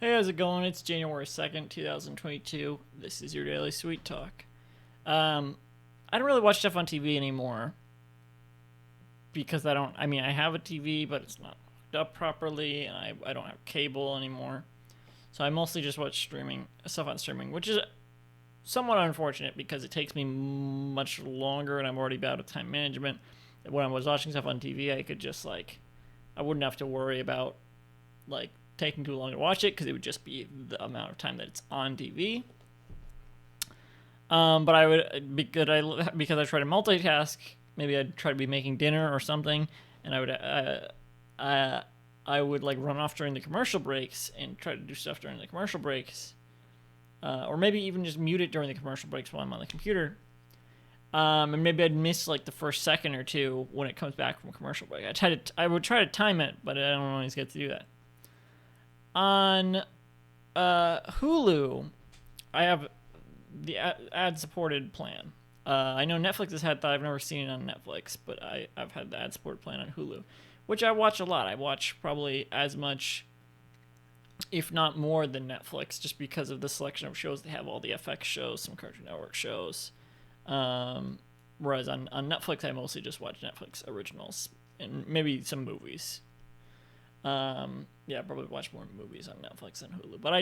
Hey, how's it going? It's January 2nd, 2022. This is your Daily Sweet Talk. Um, I don't really watch stuff on TV anymore because I have a TV, but it's not hooked up properly, and I don't have cable anymore. So I mostly just watch stuff on streaming, which is somewhat unfortunate because it takes me much longer and I'm already bad at time management. When I was watching stuff on TV, I could just, I wouldn't have to worry about, taking too long to watch it because it would just be the amount of time that it's on TV. But I would because I try to multitask. Maybe I'd try to be making dinner or something, and I would run off during the commercial breaks and try to do stuff during the commercial breaks, or maybe even just mute it during the commercial breaks while I'm on the computer. And maybe I'd miss the first second or two when it comes back from commercial break. I would try to time it, but I don't always get to do that. On Hulu, I have the ad-supported plan. I know Netflix has had that. I've never seen it on Netflix, but I've had the ad-supported plan on Hulu, which I watch a lot. I watch probably as much, if not more, than Netflix, just because of the selection of shows. They have all the FX shows, some Cartoon Network shows. Whereas on Netflix, I mostly just watch Netflix originals and maybe some movies. Probably watch more movies on Netflix than Hulu. But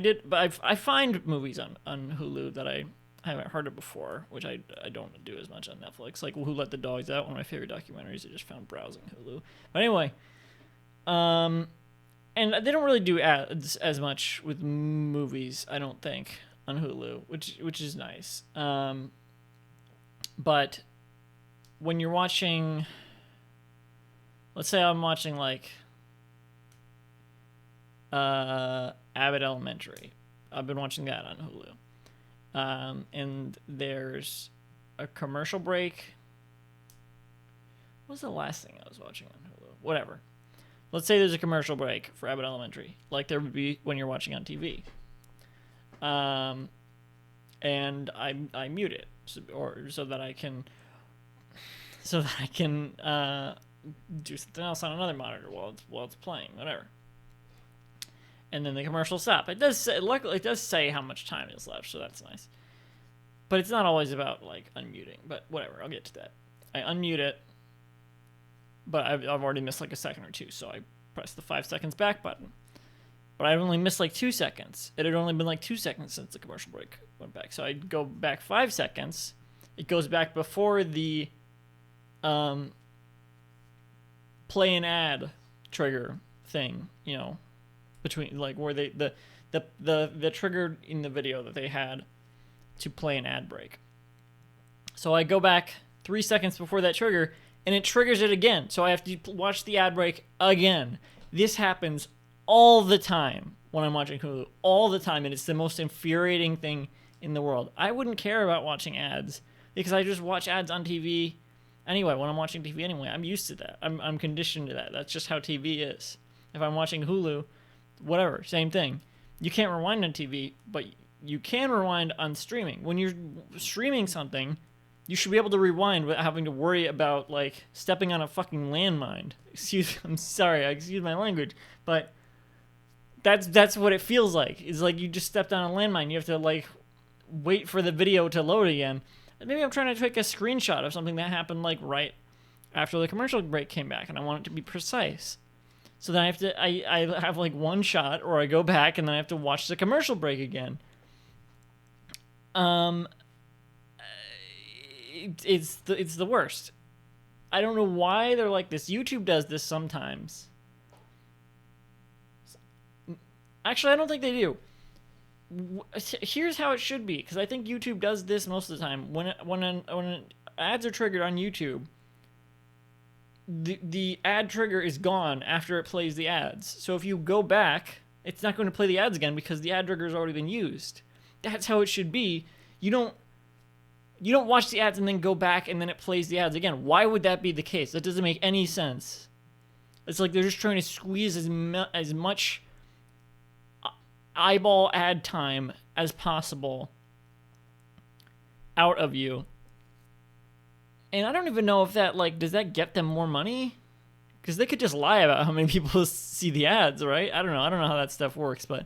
I find movies on Hulu that I haven't heard of before, which I don't do as much on Netflix. Like Who Let the Dogs Out, one of my favorite documentaries I just found browsing Hulu. But anyway, and they don't really do ads as much with movies, I don't think, on Hulu, which is nice. But when you're watching, let's say I'm watching Abbott Elementary. I've been watching that on Hulu. And there's a commercial break. What was the last thing I was watching on Hulu? Whatever. Let's say there's a commercial break for Abbott Elementary, like there would be when you're watching on TV. And I mute it so that I can do something else on another monitor while it's playing, whatever. And then the commercial stop. It does say how much time is left, so that's nice. But it's not always about unmuting. But whatever, I'll get to that. I unmute it, but I've already missed a second or two, so I press the 5 seconds back button. But I've only missed 2 seconds. It had only been 2 seconds since the commercial break went back. So I'd go back 5 seconds. It goes back before the play an ad trigger thing, between where the trigger in the video that they had to play an ad break. So I go back 3 seconds before that trigger, and it triggers it again. So I have to watch the ad break again. This happens all the time when I'm watching Hulu, all the time, and it's the most infuriating thing in the world. I wouldn't care about watching ads because I just watch ads on TV anyway. When I'm watching TV anyway, I'm used to that. I'm conditioned to that. That's just how TV is. If I'm watching Hulu, whatever, same thing. You can't rewind on TV, but you can rewind on streaming. When you're streaming something, you should be able to rewind without having to worry about stepping on a fucking landmine. Excuse my language, but that's what it feels like. It's you just stepped on a landmine. You have to wait for the video to load again. And maybe I'm trying to take a screenshot of something that happened right after the commercial break came back, and I want it to be precise. So then I have one shot, or I go back and then I have to watch the commercial break again. It's the worst. I don't know why they're like this. YouTube does this sometimes. Actually, I don't think they do. Here's how it should be, because I think YouTube does this most of the time. When ads are triggered on YouTube, the ad trigger is gone after it plays the ads. So if you go back, it's not going to play the ads again because the ad trigger has already been used. That's how it should be. You don't watch the ads and then go back and then it plays the ads again. Why would that be the case? That doesn't make any sense. It's they're just trying to squeeze as much eyeball ad time as possible out of you. And I don't even know if that, does that get them more money? Because they could just lie about how many people see the ads, right? I don't know how that stuff works, but